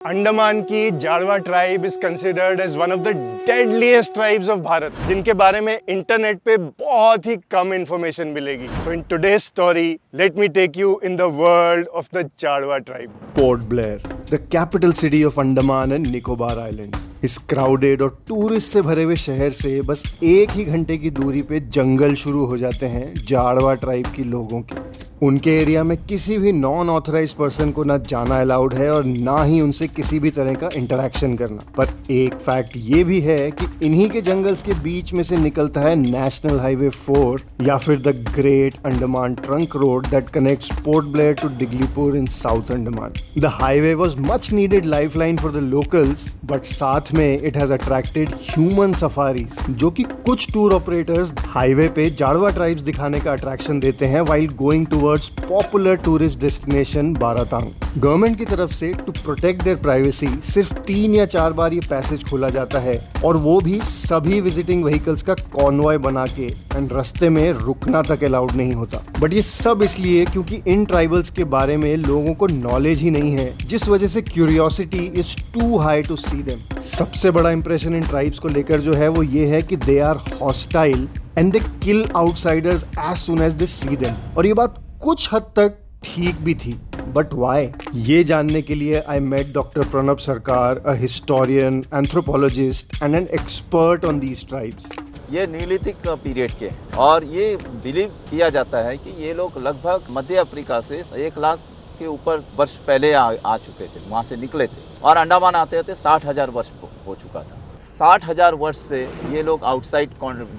अंडमान की Jarawa tribe is considered as one of the deadliest tribes of Bharat, जिनके बारे में इंटरनेट पे बहुत ही कम इंफॉर्मेशन मिलेगी। So in today's story let me take you in the world of the Jarawa tribe. Port Blair, the capital city of Andaman and Nicobar island. इस crowded और tourist से भरे हुए शहर से बस 1 ही घंटे की दूरी पे जंगल शुरू हो जाते हैं जाड़वा ट्राइब की लोगों के। उनके एरिया में किसी भी नॉन ऑथराइज्ड पर्सन को ना जाना अलाउड है और ना ही उनसे किसी भी तरह का इंटरेक्शन करना। पर एक फैक्ट ये भी है कि इन्हीं के जंगल्स के बीच में से निकलता है नेशनल हाईवे 4 या फिर the great Andaman trunk road that connects Port Blair to Diglipur in south Andaman. The highway was much needed lifeline for the locals, but साथ में it has attracted human safaris, जो कि कुछ टूर ऑपरेटर्स हाईवे पे जाड़वा ट्राइब्स दिखाने का अट्रैक्शन देते हैं while going to popular tourist destination Baratang. Government की तरफ से टू प्रोटेक्ट देयर प्राइवेसी सिर्फ 3 या 4 बार ये पैसेज खोला जाता है, और वो भी सभी विजिटिंग व्हीकल्स का कॉन्वॉय बना के, एंड रास्ते में रुकना तक अलाउड नहीं होता। बट ये सब इसलिए क्योंकि इन ट्राइबल्स के बारे में लोगों को नॉलेज ही नहीं है, जिस वजह से curiosity is too high to see them. सबसे बड़ा इंप्रेशन इन ट्राइब्स को लेकर जो है वो ये है कि they are hostile and they kill outsiders as soon as they see them. और ये बात कुछ हद तक ठीक भी थी, बट वाई? ये जानने के लिए आई मेट डॉक्टर प्रणब सरकार, a historian, anthropologist and an expert on these tribes. ये नीलिथिक पीरियड के, और ये बिलीव किया जाता है कि ये लोग लगभग मध्य अफ्रीका से 1 लाख के ऊपर वर्ष पहले आ चुके थे, वहाँ से निकले थे, और अंडमान आते होते 60,000 वर्ष हो चुका था। 60,000 वर्ष से ये लोग आउटसाइड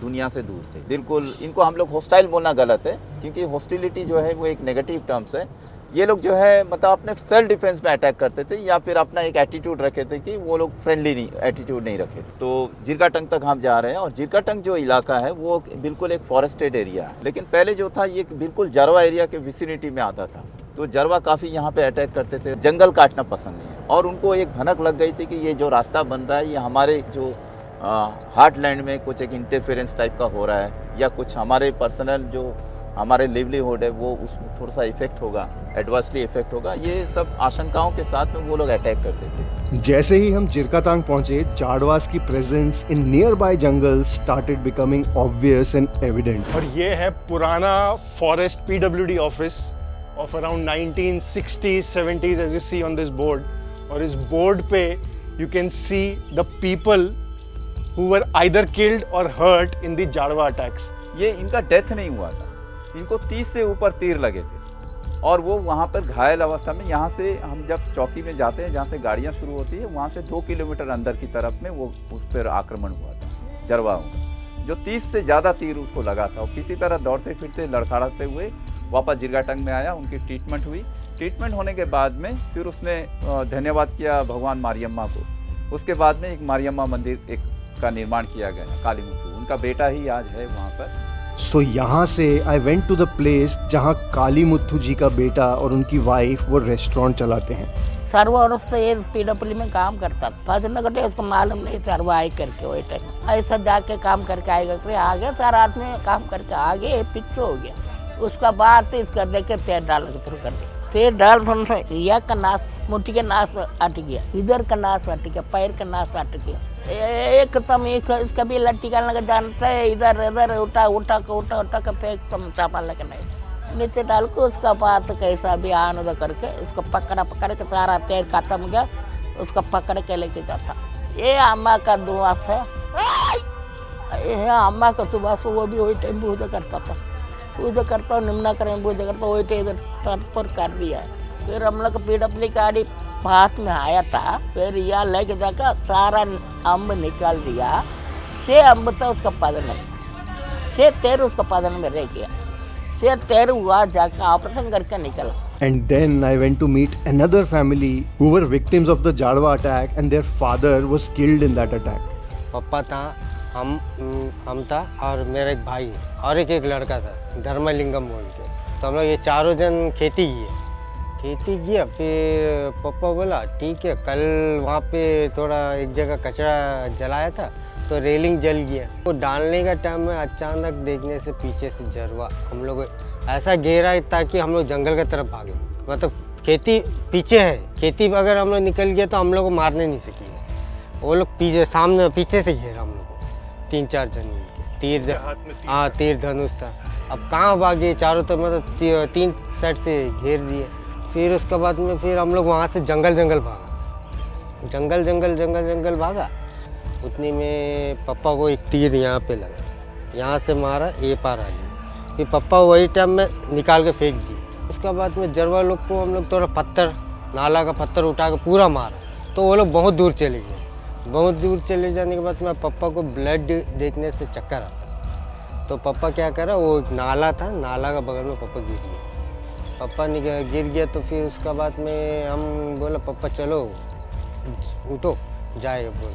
दुनिया से दूर थे। बिल्कुल इनको हम लोग हॉस्टाइल बोलना गलत है, क्योंकि हॉस्टिलिटी जो है वो एक नेगेटिव टर्म्स है। ये लोग जो है मतलब अपने सेल्फ डिफेंस में अटैक करते थे, या फिर अपना एक एटीट्यूड रखे थे कि वो लोग फ्रेंडली एटीट्यूड नहीं रखे। तो जिरगाटंग तक हम जा रहे हैं, और जिरगाटंग जो इलाका है वो बिल्कुल एक फॉरेस्टेड एरिया है, लेकिन पहले जो था ये बिल्कुल जाड़वा एरिया के विसिनिटी में आता था। तो जाड़वा काफ़ी यहाँ पे अटैक करते थे, जंगल काटना पसंद नहीं है, और उनको एक भनक लग गई थी कि ये जो रास्ता बन रहा है ये हमारे जो हार्टलैंड में कुछ एक इंटरफेरेंस टाइप का हो रहा है, या कुछ हमारे पर्सनल जो हमारे लिवलीहुड है वो उसमें थोड़ा सा इफेक्ट होगा, एडवर्सली इफेक्ट होगा। ये सब आशंकाओं के साथ में वो लोग अटैक करते थे। जैसे ही हम जिरगातांग पहुंचे, जाड़वास की presence in near by jungle started becoming obvious and evident. और ये है पुराना forest PWD office of around 1960s 70s, as you see on this board. और इस बोर्ड पे you can see the people who were either killed or hurt in the जाड़वा attacks. ये इनका death नहीं हुआ था, इनको 30 से ऊपर तीर लगे थे, और वो वहाँ पर घायल अवस्था में, यहाँ से हम जब चौकी में जाते हैं जहाँ से गाड़ियाँ शुरू होती है, वहाँ से 2 किलोमीटर अंदर की तरफ में वो उस पर आक्रमण हुआ था जाड़वाओं का, जो 30 से ज़्यादा तीर उसको लगा था। और किसी तरह दौड़ते फिरते लड़खड़ाते हुए वापस जिरगाटंग में आया, उनकी ट्रीटमेंट हुई। ट्रीटमेंट होने के बाद में फिर उसने धन्यवाद किया भगवान मारियम्मा को। उसके बाद में एक मारियम्मा मंदिर का निर्माण किया गया, कालीमुथु, उनका बेटा ही आज है वहाँ पर। सो यहाँ से I went to the place जहाँ कालीमुथु जी का बेटा और उनकी वाइफ वो रेस्टोरेंट चलाते हैं। सर्वा और उससे ये PWD में काम करता था, घंटे उसको मालूम नहीं सर्वा आई करके वही टाइम ऐसा जाके काम करके आएगा, आ गया 4 आदमी काम करके आगे पीछे हो गया। उसका बाद इसका देखे तेल डालना शुरू कर दिया। तेल डाल या का नाश, मुट्ठी के नाश हट गया, इधर का नाश हट गया, पैर का नाश हट गया, एकदम इसका भी लट्टी का लगा जानता है, इधर इधर उठा उठा का फेंक तुम चापा लगे नहीं नीचे डाल के। उसका बाद कैसा भी आन उधर करके इसको पकड़ के सारा तेल खत्म गया, उसको पकड़ के लेके जाता। ये अम्मा का दुआ से, ये अम्मा का सुबह से वो भी वही टाइम पूजा करता था, पूजा करता हूँ, निम्ना करें पूजा करता हूँ, वही इधर ट्रांसफर कर दिया। फिर हम लोग PWD गाड़ी पास में आया था, फिर यहाँ लेके जाकर सारा अम्ब निकाल दिया। 6 अम्ब था उसका पदन में, 6 तेर उसका पदन में रह गया, 6 तेर हुआ जाकर ऑपरेशन करके निकला। And then I went to meet another family who were victims of the Jadwa attack, and their father was killed in that attack. पापा था, हम था, और मेरा एक भाई है, और एक लड़का था धर्मलिंगम बोल के। तो हम लोग ये चारों जन खेती किया। फिर पापा बोला ठीक है, कल वहाँ पे थोड़ा एक जगह कचरा जलाया था तो रेलिंग जल गया। वो डालने का टाइम में अचानक देखने से पीछे से जरवा हम लोग ऐसा घेरा ताकि हम लोग जंगल की तरफ भागे, मतलब खेती पीछे है, खेती अगर हम लोग निकल गए तो हम लोग को मारने नहीं सकेंगे। वो लोग पीछे सामने पीछे से घेरा हम लोग को 3-4 जन मिलके हाँ तीर धनुष था। अब कहाँ भागे, चारों तरफ मतलब 3 साइड से घेर दिए। फिर उसके बाद में फिर हम लोग वहाँ से जंगल भागा, जंगल भागा। उतनी में पप्पा को एक तीर यहाँ पे लगा, यहाँ से मारा, ये पार आ गया। फिर पप्पा वही टाइम में निकाल के फेंक दिए। उसके बाद में जरवा लोग को हम लोग थोड़ा पत्थर, नाला का पत्थर उठा के पूरा मारा, तो वो लोग बहुत दूर चले गए। बहुत दूर चले जाने के बाद में पप्पा को ब्लड देखने से चक्कर आता, तो पप्पा क्या करा, वो एक नाला था, नाला का बगल में पप्पा गिर गया। पप्पा गिर गया तो फिर उसका बाद में हम बोला पप्पा चलो उठो जाए बोल।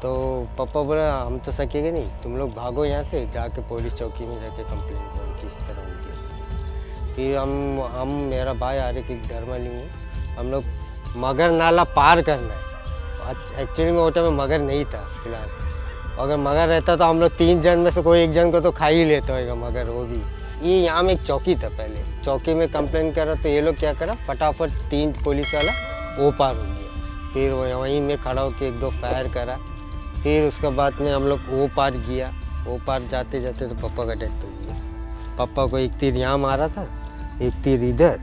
तो पप्पा बोला हम तो सकेंगे नहीं, तुम लोग भागो यहाँ से, जाके पुलिस चौकी में जाके कंप्लेंट करो किस तरह हो गया। फिर हम मेरा भाई आरिक एक धर्मलिंग, हम लोग मगर नाला पार करना है। एक्चुअली में वो टाइम में मगर नहीं था फिलहाल, अगर मगर रहता तो हम लोग 3 जन में से कोई एक जन को तो खा ही लेता होगा मगर। वो भी ये यहाँ में एक चौकी था, पहले चौकी में कंप्लेंट करा तो ये लोग क्या करा, फटाफट 3 पुलिस वाला वो पार हो गया। फिर वहीं में खड़ा होकर 1-2 फायर करा। फिर उसके बाद में हम लोग वो पार किया। वो पार जाते जाते तो पप्पा का डेथ हो गया। पप्पा को एक तीर यहाँ मारा था, एक तीर इधर,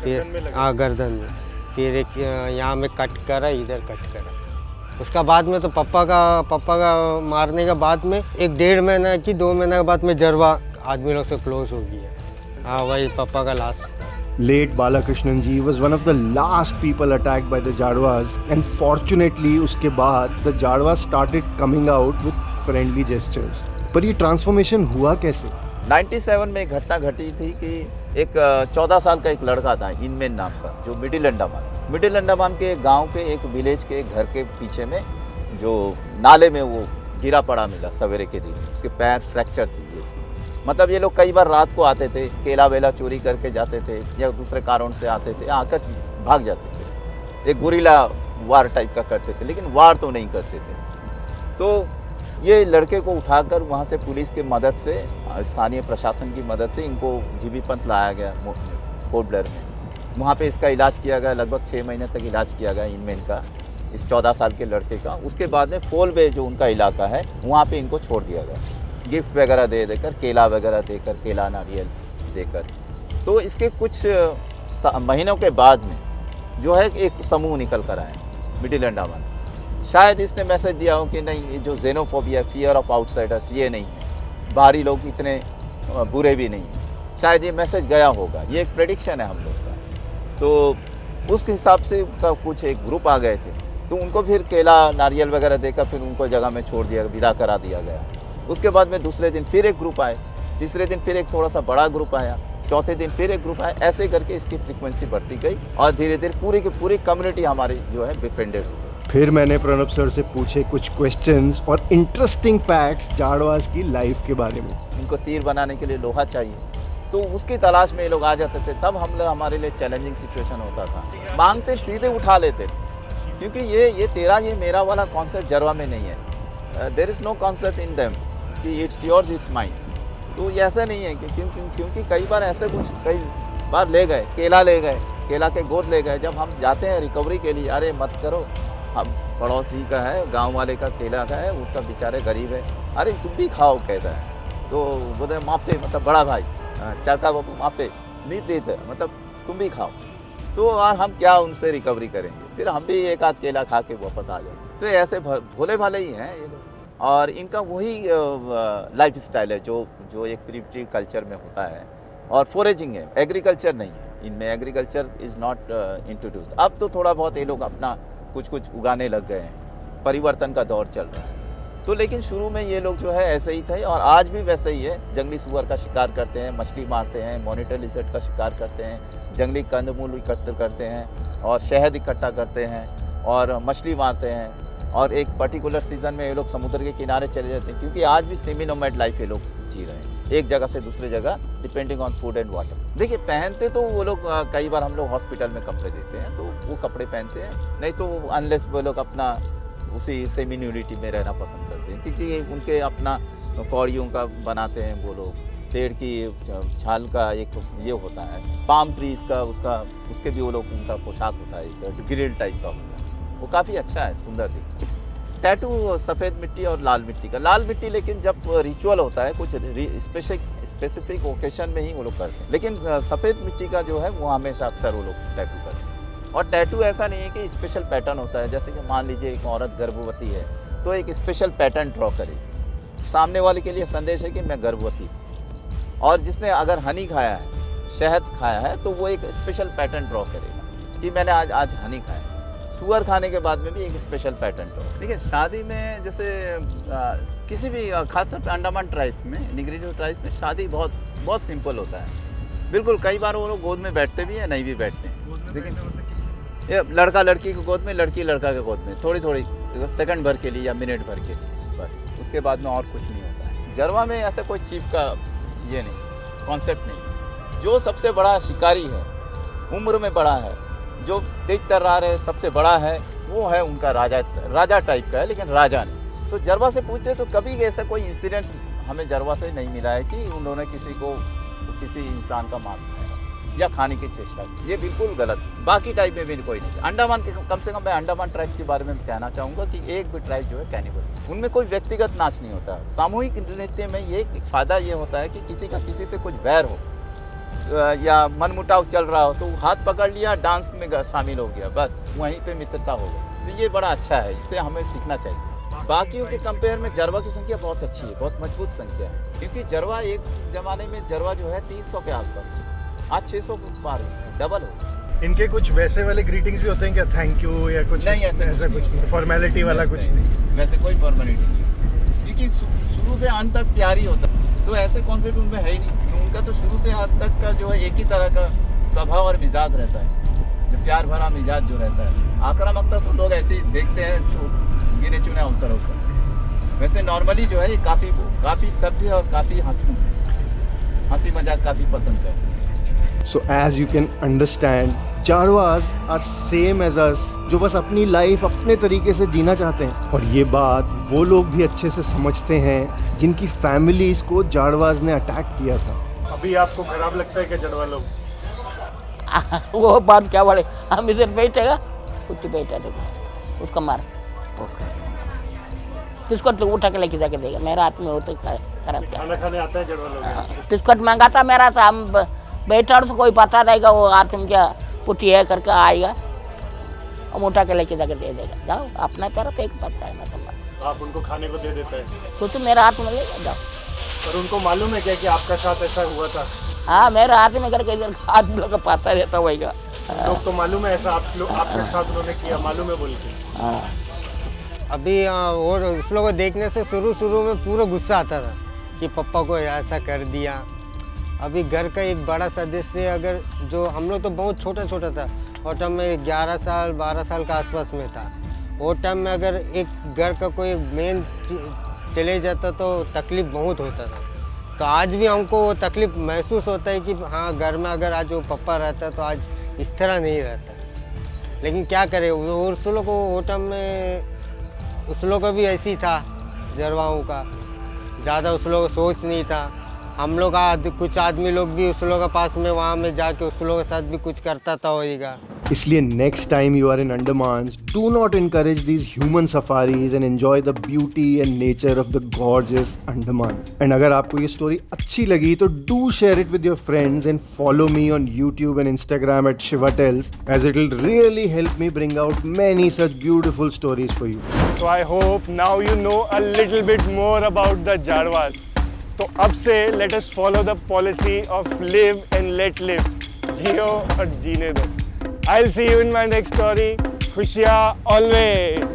फिर गर्दन में, फिर एक यहाँ में कट करा, इधर कट करा। उसका बाद में तो पप्पा का मारने के बाद में 1-1.5 महीना कि 2 महीने के बाद में जरवा आदमी लोग से क्लोज हो गया। हाँ वही पप्पा का लास्ट था। Late Balakrishnan ji was one of the last people attacked by the Jadwas, and fortunately उसके बाद the Jadwas started coming out with friendly gestures. पर ये ट्रांसफॉर्मेशन हुआ कैसे? 97 में एक घटना घटी थी कि एक 14 साल का एक लड़का था इनमेन नाम का, जो मिडिल अंडमान के गांव के एक विलेज के घर के पीछे में जो नाले में वो गिरा पड़ा मिला सवेरे के दिन। उसके पैर फ्रैक्चर थी। मतलब ये लोग कई बार रात को आते थे, केला वेला चोरी करके जाते थे या दूसरे कारण से आते थे, आकर भाग जाते थे। एक गुरिल्ला वार टाइप का करते थे, लेकिन वार तो नहीं करते थे। तो ये लड़के को उठाकर वहाँ से पुलिस की मदद से, स्थानीय प्रशासन की मदद से इनको जीबीपंथ लाया गया पोर्ट ब्लेयर में। वहाँ पे इसका इलाज किया गया, लगभग 6 महीने तक इलाज किया गया इनमेन का, इस 14 साल के लड़के का। उसके बाद में फोल बे जो उनका इलाका है वहाँ पे इनको छोड़ दिया गया, गिफ्ट वगैरह दे देकर, केला वगैरह देकर, केला नारियल देकर। तो इसके कुछ महीनों के बाद में जो है एक समूह निकल कर आए मिडिल अंडमान। शायद इसने मैसेज दिया हो कि नहीं, ये जो जेनोफोबिया, फियर ऑफ आउटसाइडर्स, ये नहीं है, बाहरी लोग इतने बुरे भी नहीं हैं। शायद ये मैसेज गया होगा, ये एक प्रेडिक्शन है हम लोग का। तो उस हिसाब से कुछ एक ग्रुप आ गए थे, तो उनको फिर केला नारियल वगैरह देकर फिर उनको जगह में छोड़ दिया, विदा करा दिया गया। उसके बाद में दूसरे दिन फिर एक ग्रुप आए, तीसरे दिन फिर एक थोड़ा सा बड़ा ग्रुप आया, चौथे दिन फिर एक ग्रुप आया। ऐसे करके इसकी फ्रीक्वेंसी बढ़ती गई और धीरे धीरे पूरी की पूरी कम्युनिटी हमारी जो है डिफेंडेड हो गई। फिर मैंने प्रणब सर से पूछे कुछ क्वेश्चंस और इंटरेस्टिंग फैक्ट्स जाड़वास की लाइफ के बारे में। इनको तीर बनाने के लिए लोहा चाहिए, तो उसकी तलाश में ये लोग आ जाते थे। तब हम लोग, हमारे लिए चैलेंजिंग सिचुएशन होता था। मांगते सीधे उठा लेते, क्योंकि ये तेरा ये मेरा वाला कॉन्सेप्ट जरवा में नहीं है। There is no concept in them कि इट्स योर्स इट्स माइन। तो ये ऐसा नहीं है कि क्योंकि कई बार ऐसे कुछ कई बार ले गए, केला ले गए, केला के गोद ले गए। जब हम जाते हैं रिकवरी के लिए, अरे मत करो, हम पड़ोसी का है, गांव वाले का केला का है, उसका बेचारे गरीब है, अरे तुम भी खाओ कहता है। तो बोले मापते, मतलब बड़ा भाई चाचा बाबू मापते नहीं देते, मतलब तुम भी खाओ। तो और हम क्या उनसे रिकवरी करेंगे, फिर हम भी एक आध केला खा के वापस आ जाए। तो ऐसे भोले भाले ही हैं ये लोग, और इनका वही लाइफ स्टाइल है जो एक प्रिमिटिव कल्चर में होता है। और फोरेजिंग है, एग्रीकल्चर नहीं है इनमें, एग्रीकल्चर इज़ नॉट इंट्रोड्यूस्ड। अब तो थोड़ा बहुत ये लोग अपना कुछ उगाने लग गए हैं, परिवर्तन का दौर चल रहा है। तो लेकिन शुरू में ये लोग जो है ऐसे ही थे, और आज भी वैसे ही है। जंगली सुअर का शिकार करते हैं, मछली मारते हैं, मॉनिटर लिजर्ड का शिकार करते हैं, जंगली कंदमूल इकट्ठा करते हैं, और शहद इकट्ठा करते हैं, और मछली मारते हैं। और एक पर्टिकुलर सीज़न में ये लोग समुद्र के किनारे चले जाते हैं, क्योंकि आज भी सेमी नोमैड लाइफ ये लोग जी रहे हैं, एक जगह से दूसरे जगह, depending on food and water. देखिए पहनते तो वो लोग, कई बार हम लोग हॉस्पिटल में कपड़े देते हैं तो वो कपड़े पहनते हैं, नहीं तो अनलेस वो लोग अपना उसी सेमी न्यूडिटी में रहना पसंद करते हैं, क्योंकि उनके अपना कौड़ियों का बनाते हैं वो लोग, पेड़ की छाल का एक ये होता है, पाम ट्रीज का उसके भी वो लोग उनका पोशाक होता है, एक ग्रिल टाइप का होता है, वो काफ़ी अच्छा है, सुंदर दिखता है। टैटू सफ़ेद मिट्टी और लाल मिट्टी का, लाल मिट्टी लेकिन जब रिचुअल होता है कुछ स्पेसिफिक ओकेशन में ही वो लोग करते हैं, लेकिन सफ़ेद मिट्टी का जो है वो हमेशा अक्सर वो लोग टैटू करते हैं। और टैटू ऐसा नहीं है कि स्पेशल पैटर्न होता है, जैसे कि मान लीजिए एक औरत गर्भवती है तो एक स्पेशल पैटर्न ड्रॉ करेगी, सामने वाले के लिए संदेश है कि मैं गर्भवती हूँ। और जिसने अगर हनी खाया है, शहद खाया है, तो वो एक स्पेशल पैटर्न ड्रॉ करेगा कि मैंने आज हनी खाया। सुअर खाने के बाद में भी एक स्पेशल पैटर्न ड्रॉ। देखिए शादी में जैसे किसी भी खासतौर पर अंडमान ट्राइब्स में, निगरिनो ट्राइब्स में शादी बहुत सिंपल होता है। बिल्कुल कई बार वो लोग गोद में बैठते भी हैं, नहीं भी बैठते हैं, लेकिन ये लड़का लड़की की गोद में, लड़की लड़का के गोद में, थोड़ी सेकंड भर के लिए या मिनट भर के लिए, बस उसके बाद में और कुछ नहीं होता है। जरवा में ऐसा कोई चीफ का ये नहीं, कॉन्सेप्ट नहीं। जो सबसे बड़ा शिकारी है, उम्र में बड़ा है, जो तेज तर्रार है, सबसे बड़ा है, वो है उनका राजा टाइप का है, लेकिन राजा नहीं। तो जरवा से पूछते तो कभी ऐसा कोई इंसिडेंट हमें जरवा से नहीं मिला है कि उन्होंने किसी इंसान का मांस खाया या खाने की चेष्टा की, ये बिल्कुल गलत। बाकी टाइप में भी कोई नहीं। अंडमान के कम से कम मैं अंडमान ट्राइब के बारे में कहना चाहूँगा कि एक भी ट्राइब जो है कैनिबल, उनमें कोई व्यक्तिगत नाच नहीं होता। सामूहिक नृत्य में ये फ़ायदा ये होता है कि किसी का किसी से कुछ वैर हो या मनमुटाव चल रहा हो तो हाथ पकड़ लिया, डांस में शामिल हो गया, बस वहीं पे मित्रता हो गई। तो ये बड़ा अच्छा है, इससे हमें सीखना चाहिए। बाकियों के कंपेयर में जरवा की संख्या बहुत अच्छी है, बहुत मजबूत संख्या है, क्योंकि जरवा एक ज़माने में जरवा जो है 300 के आसपास, आज 600 पार डबल हो। इनके कुछ वैसे वाले ग्रीटिंग्स भी होते हैं क्या, थैंक यू या कुछ? नहीं, ऐसा कुछ नहीं, फॉर्मेलिटी वाला कुछ नहीं, वैसे कोई फॉर्मेलिटी नहीं, क्योंकि शुरू से अंत तक प्यार ही होता है, तो ऐसे कॉन्सेप्ट उनमें है ही नहीं। उनका तो शुरू से आज तक का जो है एक ही तरह का स्वभाव और मिजाज रहता है, जो प्यार भरा मिजाज जो रहता है। आक्रामकता तो लोग ऐसे ही देखते हैं जो गिने चुने अवसरों पर, वैसे नॉर्मली जो है ये काफ़ी सभ्य और काफ़ी हंसमुख, हंसी मजाक काफ़ी पसंद है। So as you can understand, जाड़वास are same as us, जो बस अपनी लाइफ अपने तरीके से जीना चाहते हैं। और ये बात वो लोग भी अच्छे से समझते हैं जिनकी फैमिलीज को जाड़वास ने अटैक किया था। अभी आपको खराब लगता है क्या जड़वा लोग? वो बात क्या बोले, हम इधर बैठेगा, कुछ बैठा देखो उसका मार, बिस्कुट तो उठा के लेके जाके देगा, मेरा हाथ में हो तो खराब क्या। खाना खाने आता है जड़वा लोग? बिस्कुट मंगाता मेरा था, हम बैठा तो कोई पता रहेगा, वो हाथ में क्या पुटी है करके आएगा, हम उठा के लेके जाके दे देगा, जाओ अपना तरफ एक पता है ना तुम्हारा। आप उनको खाने को दे देते हैं? कुछ मेरे हाथ में लेगा, जाओ। पर उनको मालूम है क्या कि आपका साथ ऐसा हुआ था? हाँ, मेरे हाथ में करके इधर आदमी लोग का पता रहता होगा। लोग तो मालूम है ऐसा आपके साथ उन्होंने किया, मालूम है बोल के? हाँ, अभी और उस लोगों को देखने से शुरू में पूरा गुस्सा आता था कि पापा को ऐसा कर दिया। अभी घर का एक बड़ा सदस्य अगर, जो हम लोग तो बहुत छोटा था, और टाइम में 11 साल 12 साल का आसपास में था, वो टाइम में अगर एक घर का कोई मेन चले जाता तो तकलीफ़ बहुत होता था। तो आज भी हमको वो तकलीफ़ महसूस होता है कि हाँ, घर में अगर आज वो पापा रहता तो आज इस तरह नहीं रहता। लेकिन क्या करें, उस लोग को वो टाइम में उस लोग का भी ऐसी ही था, जरवाओं का ज़्यादा उस लोग को सोच नहीं था। हम लोग कुछ आदमी लोग भी उस लोग के पास में वहाँ में जाके उस लोगों के साथ भी कुछ करता था होएगा। इसलिए next time you are in Andaman, do not encourage these human safaris and enjoy the beauty and nature of the gorgeous Andaman. And अगर आपको ये स्टोरी अच्छी लगी तो do share it with your friends and follow me on YouTube and Instagram at Shiva Tells, as it will really help me bring out many such beautiful stories for you. So I hope now you know a little bit more about the Jadwas. तो अब से let us follow the policy of live and let live. जियो और जीने दो. I'll see you in my next story. खुशियाँ always.